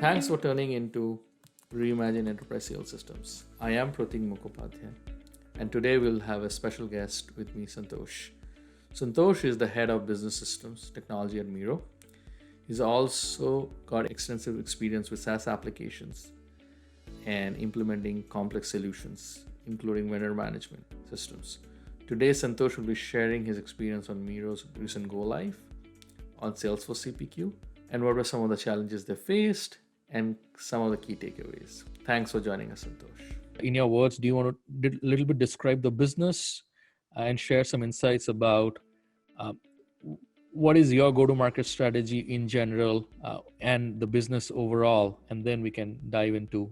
Thanks for turning into Reimagine Enterprise Sales Systems. I am Protik Mukhopadhyay, and today we'll have a special guest with me, Santosh. Santosh is the head of business systems technology at Miro. He's also got extensive experience with SaaS applications and implementing complex solutions, including vendor management systems. Today, Santosh will be sharing his experience on Miro's recent go live on Salesforce CPQ and what were some of the challenges they faced and some of the key takeaways. Thanks for joining us, Santosh. In your words, do you want to a little bit describe the business and share some insights about uh, what is your go-to-market strategy in general and the business overall, and then we can dive into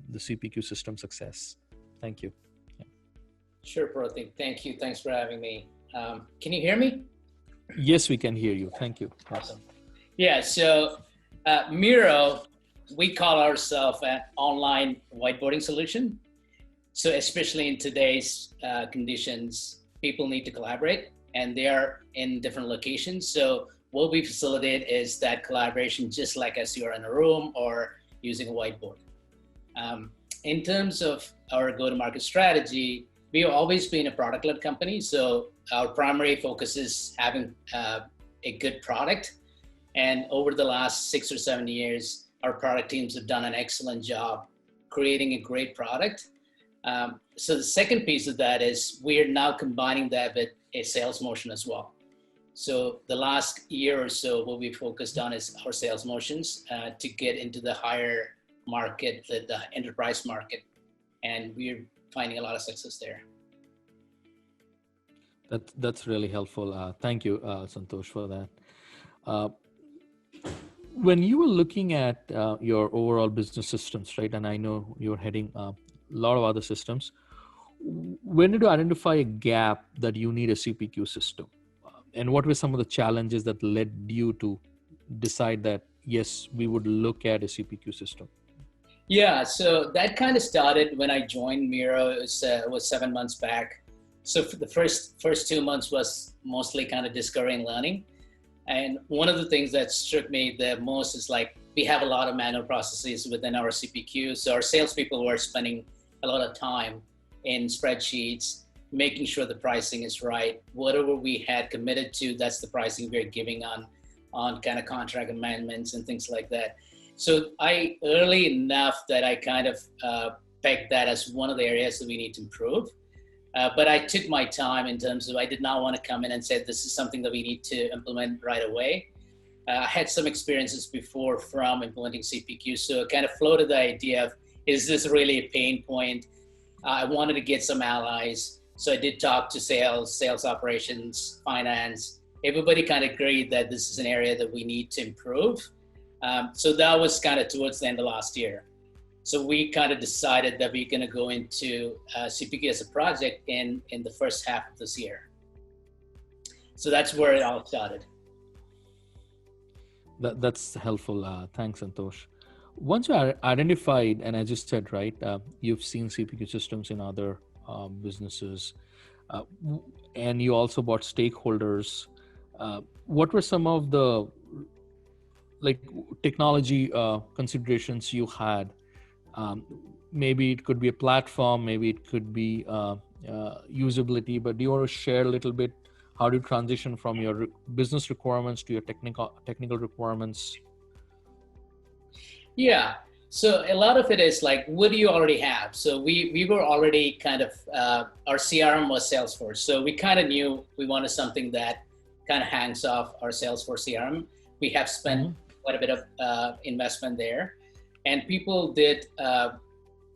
the CPQ system success. Thank you. Yeah. Sure, Protik. Thank you. Thanks for having me. Can you hear me? Yes, we can hear you. Thank you. Awesome. Yeah, so Miro, we call ourselves an online whiteboarding solution. So especially in today's conditions, people need to collaborate and they are in different locations. So what we facilitate is that collaboration just like as you're in a room or using a whiteboard. In terms of our go-to-market strategy, we've always been a product-led company. So our primary focus is having a good product. And over the last 6 or 7 years, our product teams have done an excellent job creating a great product. So the second piece of that is we are now combining that with a sales motion as well. So the last year or so, what we focused on is our sales motions to get into the higher market, the enterprise market. And we're finding a lot of success there. That's really helpful. Thank you, Santosh, for that. When you were looking at your overall business systems, right, and I know you're heading a lot of other systems, when did you identify a gap that you need a CPQ system? And what were some of the challenges that led you to decide that, yes, we would look at a CPQ system? Yeah, so that kind of started when I joined Miro. It was 7 months back. So for the first 2 months was mostly kind of discovery and learning. And one of the things that struck me the most is like we have a lot of manual processes within our CPQ. So our salespeople were spending a lot of time in spreadsheets, making sure the pricing is right. Whatever we had committed to, that's the pricing we're giving on kind of contract amendments and things like that. So I early enough that I kind of pegged that as one of the areas that we need to improve. But I took my time in terms of I did not want to come in and say this is something that we need to implement right away. I had some experiences before from implementing CPQ, so it kind of floated the idea of, is this really a pain point? I wanted to get some allies. So I did talk to sales operations, finance. Everybody kind of agreed that this is an area that we need to improve. So that was kind of towards the end of last year. So we kind of decided that we're going to go into CPQ as a project in the first half of this year. So that's where it all started. That's helpful. Thanks, Santosh. Once you are identified, and as you said, right, you've seen CPQ systems in other businesses, and you also bought stakeholders. What were some of the technology considerations you had? Maybe it could be a platform, maybe it could be usability, but do you want to share a little bit how do you transition from your business requirements to your technical requirements? Yeah, so a lot of it is like, what do you already have? So we were already kind of, our CRM was Salesforce. So we kind of knew we wanted something that kind of hangs off our Salesforce CRM. We have spent quite a bit of investment there. And people did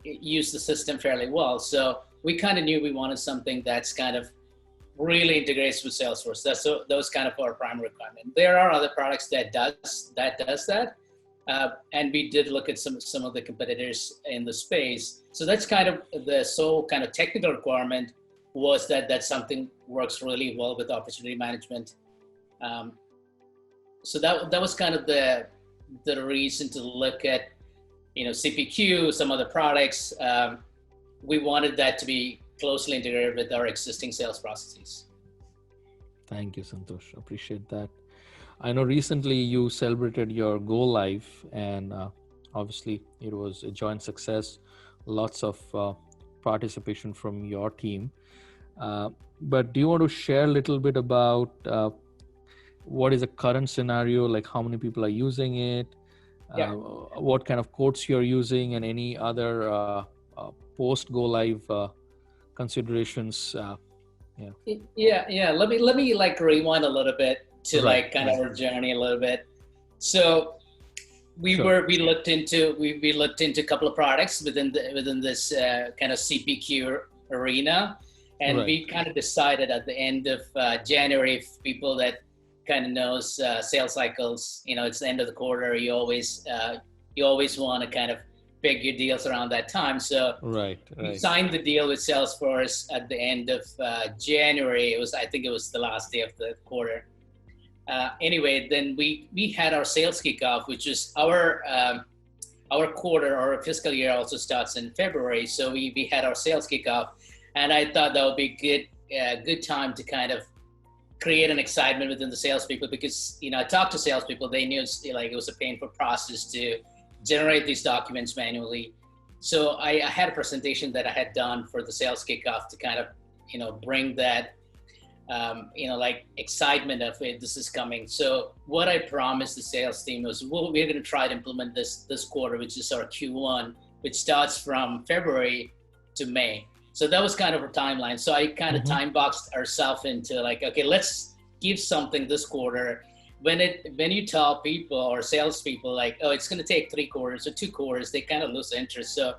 use the system fairly well. So we kind of knew we wanted something that's kind of really integrates with Salesforce. Those kind of our primary requirement. There are other products that does that. And we did look at some of the competitors in the space. So that's kind of the sole kind of technical requirement was that something works really well with opportunity management. So that was kind of the reason to look at, CPQ, some other products. We wanted that to be closely integrated with our existing sales processes. Thank you, Santosh. Appreciate that. I know recently you celebrated your go live, and obviously it was a joint success. Lots of participation from your team. But do you want to share a little bit about what is the current scenario? Like how many people are using it? Yeah. What kind of quotes you're using, and any other post go live considerations? Yeah. Yeah. Let me like rewind a little bit to Right. like kind of our journey a little bit. So Sure. we looked into a couple of products within this kind of CPQ arena, and Right. we kind of decided at the end of January, if people that kind of knows sales cycles, it's the end of the quarter. You always want to kind of peg your deals around that time. So Right. we Right. signed the deal with Salesforce at the end of January. I think it was the last day of the quarter. Anyway, then we had our sales kickoff, which is our quarter, our fiscal year also starts in February. So we had our sales kickoff, and I thought that would be good time to kind of create an excitement within the salespeople, because I talked to salespeople. They knew it was a painful process to generate these documents manually. So I had a presentation that I had done for the sales kickoff to kind of bring that like excitement of it. This is coming. So what I promised the sales team was, we're going to try to implement this quarter, which is our Q1, which starts from February to May. So that was kind of a timeline. So I kind of time boxed ourselves into like, okay, let's give something this quarter. When you tell people or salespeople like, oh, it's going to take 3 quarters or 2 quarters, they kind of lose interest. So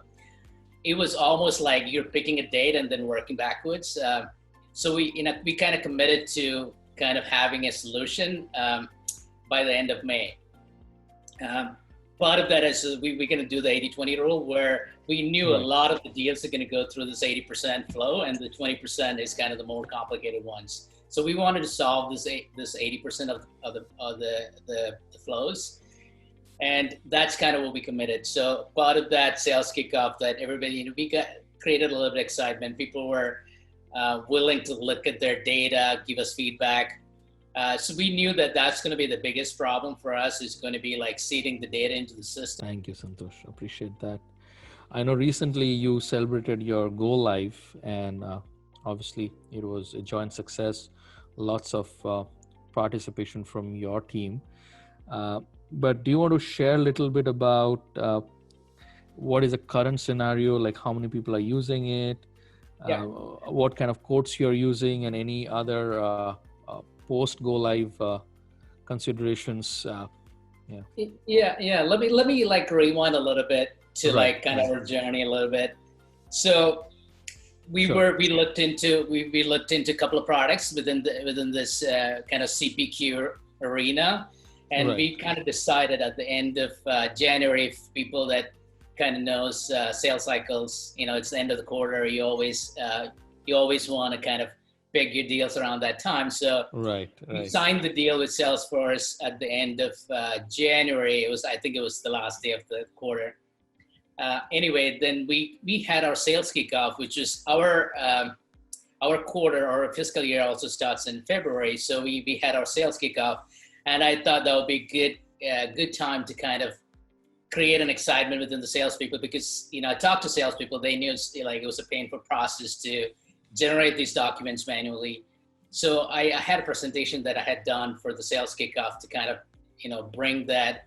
it was almost like you're picking a date and then working backwards. So we kind of committed to kind of having a solution by the end of May. Part of that is we're going to do the 80-20 rule, where we knew a lot of the deals are going to go through this 80% flow, and the 20% is kind of the more complicated ones. So we wanted to solve this 80% of the flows, and that's kind of what we committed. So part of that sales kickoff, that everybody, created a little bit of excitement. People were willing to look at their data, give us feedback. So we knew that that's going to be the biggest problem for us, is going to be like seeding the data into the system. Thank you, Santosh. Appreciate that. I know recently you celebrated your go live, and obviously it was a joint success. Lots of participation from your team. But do you want to share a little bit about what is the current scenario? Like how many people are using it? What kind of quotes you're using, and any other post go live considerations? Yeah. Let me like rewind a little bit to like kind of our journey a little bit. So we looked into a couple of products within this kind of CPQ arena, and we kind of decided at the end of January, if people that kind of knows sales cycles, it's the end of the quarter. You always want to kind of peg your deals around that time. So we signed the deal with Salesforce at the end of January. I think it was the last day of the quarter. Anyway, then we had our sales kickoff, which is our quarter, our fiscal year also starts in February. So we had our sales kickoff, and I thought that would be good time to kind of create an excitement within the salespeople, because I talked to salespeople. They knew it was a painful process to generate these documents manually. So I had a presentation that I had done for the sales kickoff to kind of bring that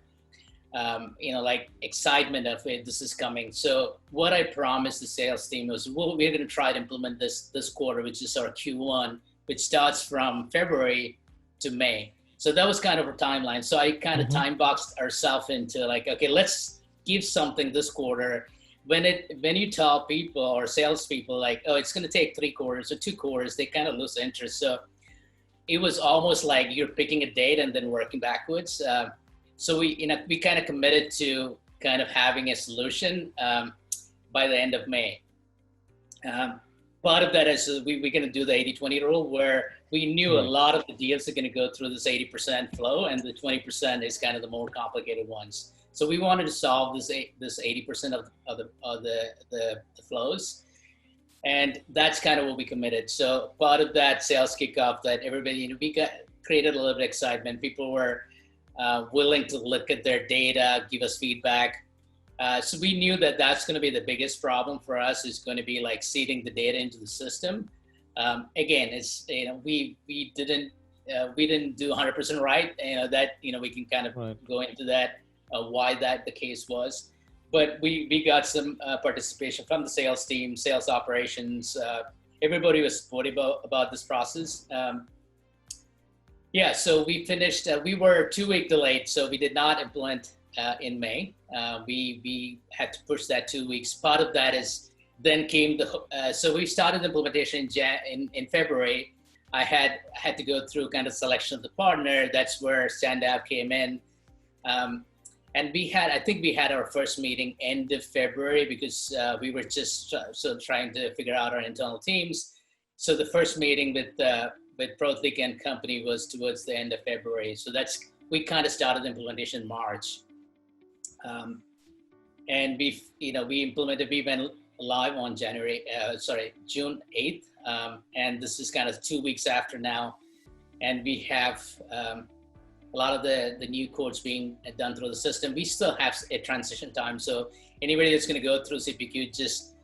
like excitement of it. This is coming. So what I promised the sales team was, we're going to try to implement this quarter, which is our Q1, which starts from February to May. So that was kind of a timeline. So I kind of time boxed ourselves into like, okay, let's give something this quarter. When you tell people or salespeople like, oh, it's going to take 3 quarters or 2 quarters, they kind of lose interest. So it was almost like you're picking a date and then working backwards. So we kind of committed to kind of having a solution by the end of May. Part of that is we're going to do the 80-20 rule, where we knew a lot of the deals are going to go through this 80% flow, and the 20% is kind of the more complicated ones. So we wanted to solve this 80% of the flows, and that's kind of what we committed. So part of that sales kickoff, that everybody, created a little bit of excitement. People were willing to look at their data, give us feedback. So we knew that that's going to be the biggest problem for us, is going to be like seeding the data into the system. Again, it's, we didn't do 100% right. That, we can kind of go into that, why that the case was. But we got some participation from the sales team, sales operations. Everybody was supportive about this process. So we finished, we were 2 week delayed, so we did not implement in May. We had to push that 2 weeks. Part of that is then came so we started implementation in February. I had to go through kind of selection of the partner. That's where Standout came in. And I think we had our first meeting end of February, because we were just trying to figure out our internal teams. So the first meeting with Protik and company was towards the end of February. So we kind of started implementation in March. And we went live on June 8th. And this is kind of 2 weeks after now. And we have a lot of the new codes being done through the system. We still have a transition time. So anybody that's going to go through CPQ, just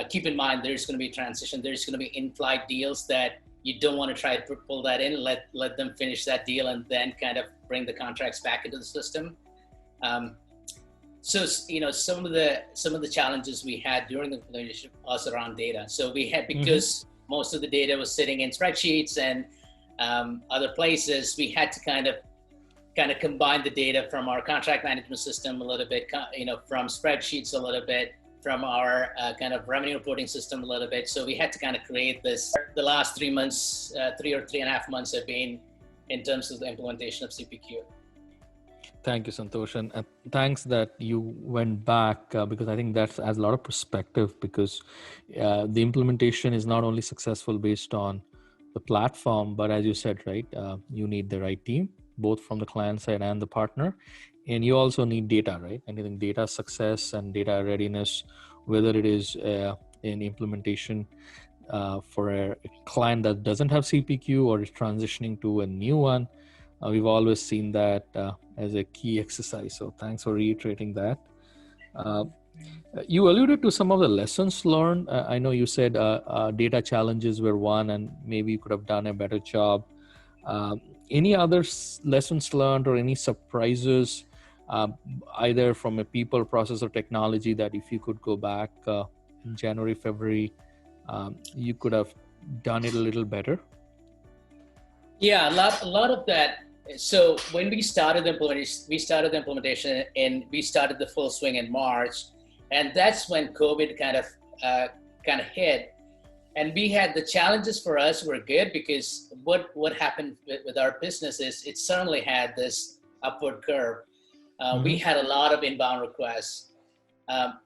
keep in mind there's going to be transition. There's going to be in-flight deals that you don't want to try to pull that in. Let them finish that deal and then kind of bring the contracts back into the system. So some of the challenges we had during the implementation was around data. So we had, because most of the data was sitting in spreadsheets and other places, we had to kind of combine the data from our contract management system a little bit, from spreadsheets a little bit, from our kind of revenue reporting system a little bit. So we had to kind of create this. The last 3 months, 3.5 months have been in terms of the implementation of CPQ. Thank you, Santosh. And thanks that you went back, because I think that adds a lot of perspective, because the implementation is not only successful based on the platform, but as you said, right, you need the right team, both from the client side and the partner. And you also need data, right? And I think data success and data readiness, whether it is in implementation for a client that doesn't have CPQ or is transitioning to a new one, we've always seen that as a key exercise. So thanks for reiterating that. You alluded to some of the lessons learned. I know you said data challenges were one, and maybe you could have done a better job. Any other lessons learned or any surprises, either from a people, process, or technology, that if you could go back in January, February, you could have done it a little better? Yeah, a lot of that. So when we started the implementation and we started the full swing in March, and that's when COVID kind of hit. And we had, the challenges for us were good, because what happened with our business is it certainly had this upward curve. We had a lot of inbound requests.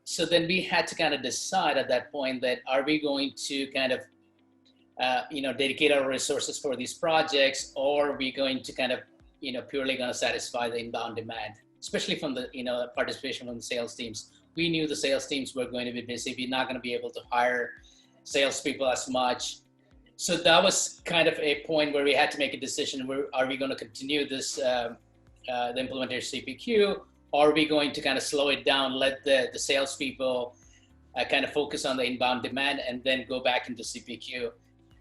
So then we had to kind of decide at that point that, are we going to kind of dedicate our resources for these projects, or are we going to kind of, purely going to satisfy the inbound demand, especially from the, participation from the sales teams. We knew the sales teams were going to be busy. We're not going to be able to hire salespeople as much. So that was kind of a point where we had to make a decision. Are we going to continue this, the implementation CPQ, or are we going to kind of slow it down, let the salespeople kind of focus on the inbound demand, and then go back into CPQ?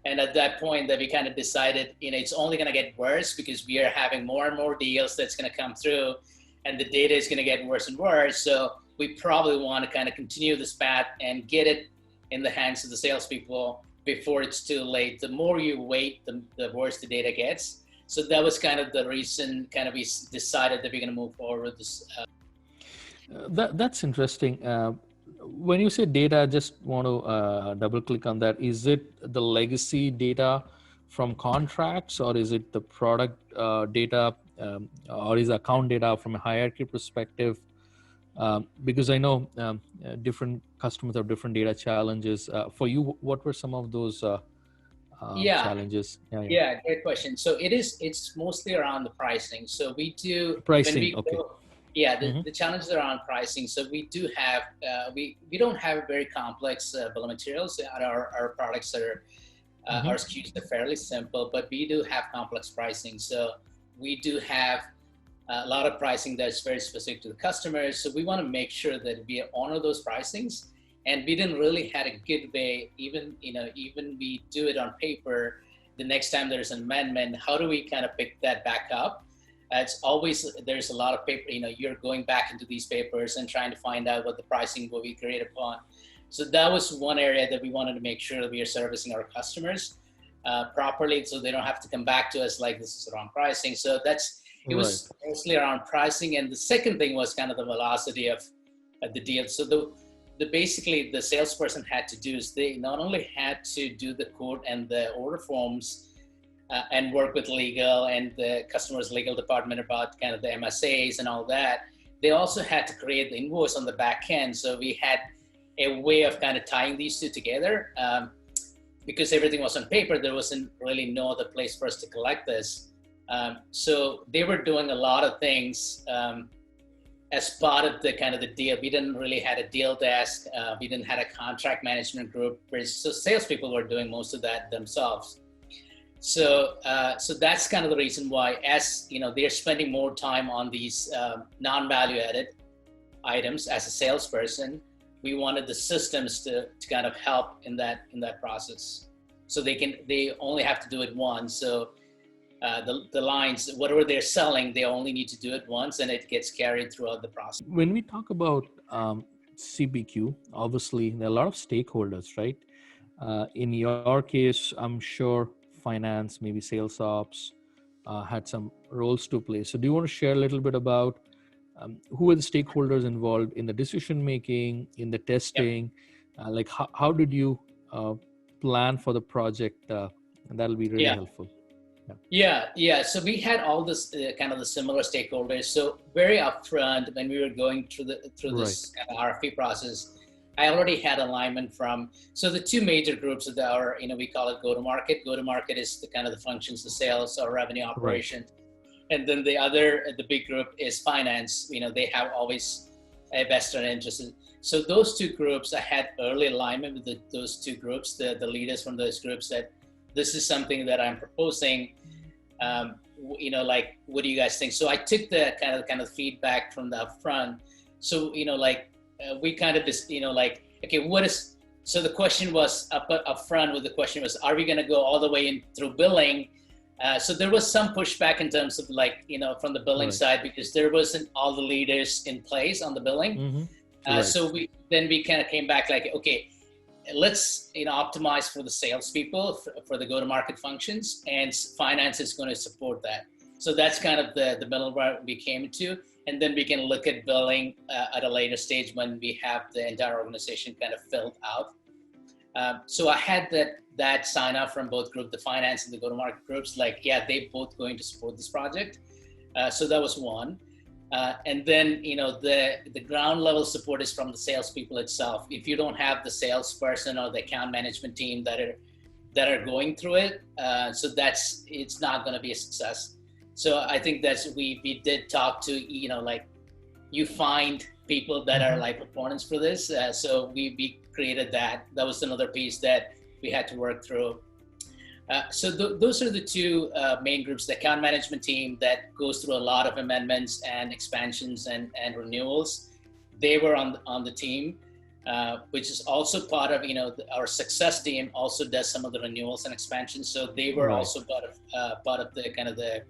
And at that point, that we kind of decided, it's only going to get worse, because we are having more and more deals that's going to come through, and the data is going to get worse and worse. So we probably want to kind of continue this path and get it in the hands of the salespeople before it's too late. The more you wait, the worse the data gets. So that was kind of the reason we decided that we're going to move forward with this. That's interesting. When you say data, I just want to double click on that. Is it the legacy data from contracts, or is it the product data, or is account data from a hierarchy perspective? Because I know different customers have different data challenges. For you, what were some of those challenges? Yeah, great question. So it's mostly around the pricing. So we do pricing. The challenges around pricing. So we do have we don't have very complex bill of materials. Our products are Our SKUs are fairly simple, but we do have complex pricing. So we do have a lot of pricing that's very specific to the customers. So we want to make sure that we honor those pricings. And we didn't really had a good way, even we do it on paper, the next time there's an amendment, how do we kind of pick that back up? It's always, there's a lot of paper, you're going back into these papers and trying to find out what the pricing will be agreed upon. So that was one area that we wanted to make sure that we are servicing our customers properly, so they don't have to come back to us like this is the wrong pricing. So it was mostly around pricing. And the second thing was kind of the velocity of the deal. So basically the salesperson had to do is they not only had to do the quote and the order forms and work with legal and the customer's legal department about kind of the MSAs and all that, they also had to create the invoice on the back end. So we had a way of kind of tying these two together. Because everything was on paper, there wasn't really no other place for us to collect this. So they were doing a lot of things as part of the kind of the deal. We didn't really had a deal desk. We didn't had a contract management group. So salespeople were doing most of that themselves. So that's kind of the reason why, as they're spending more time on these non-value added items as a salesperson, we wanted the systems to kind of help in that process. So they only have to do it once. So the lines, whatever they're selling, they only need to do it once, and it gets carried throughout the process. When we talk about CPQ, obviously there are a lot of stakeholders, right? In your case, I'm sure finance, maybe sales ops had some roles to play. So do you want to share a little bit about who are the stakeholders involved in the decision making, in the testing? Yep. Like how did you plan for the project? And that'll be really helpful. Yeah. So we had all this kind of the similar stakeholders. So very upfront when we were going through this kind of RFP process, I already had alignment from, so the two major groups that are, we call it go-to-market. Go-to-market is the kind of the functions, the sales or revenue operations. Right. And then the big group is finance. They have always a vested interest. So those two groups, I had early alignment with those two groups, the leaders from those groups, that this is something that I'm proposing. Like, what do you guys think? So I took the kind of feedback from the upfront. So, we kind of just, okay, so the question was up front with the question was, are we going to go all the way in through billing? So there was some pushback in terms of from the billing side, because there wasn't all the leaders in place on the billing. So we kind of came back like, okay, let's optimize for the salespeople for the go-to-market functions, and finance is going to support that. So that's kind of the middle where we came to, and then we can look at billing at a later stage when we have the entire organization kind of filled out. So I had that sign up from both group, the finance and the go-to-market groups, they both going to support this project. So that was one. And then, the ground level support is from the salespeople itself. If you don't have the salesperson or the account management team that are going through it, so it's not going to be a success. So I think we did talk to, you find people that are like proponents for this. So we created that. That was another piece that we had to work through. So those are the two main groups, the account management team that goes through a lot of amendments and expansions and renewals. They were on the team, which is also part of, our success team also does some of the renewals and expansions. So they were also part of the kind of the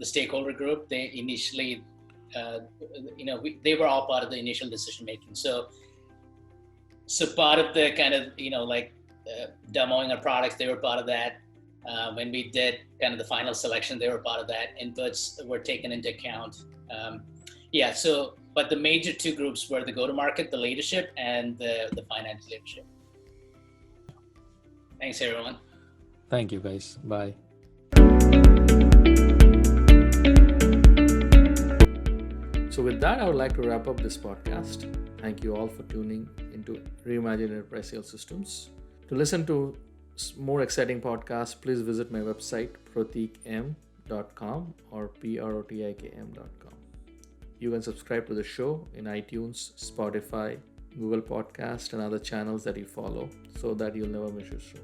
stakeholder group. They initially, they were all part of the initial decision making. So part of the kind of, demoing our products, they were part of that. When we did kind of the final selection, they were part of that. Inputs were taken into account. But the major two groups were the go-to-market, the leadership, and the finance leadership. Thanks, everyone. Thank you, guys. Bye. So with that, I would like to wrap up this podcast. Thank you all for tuning into Reimagine Enterprise Sales Systems. To listen to more exciting podcasts, please visit my website, protikm.com or protikm.com. You can subscribe to the show in iTunes, Spotify, Google Podcast, and other channels that you follow so that you'll never miss your show.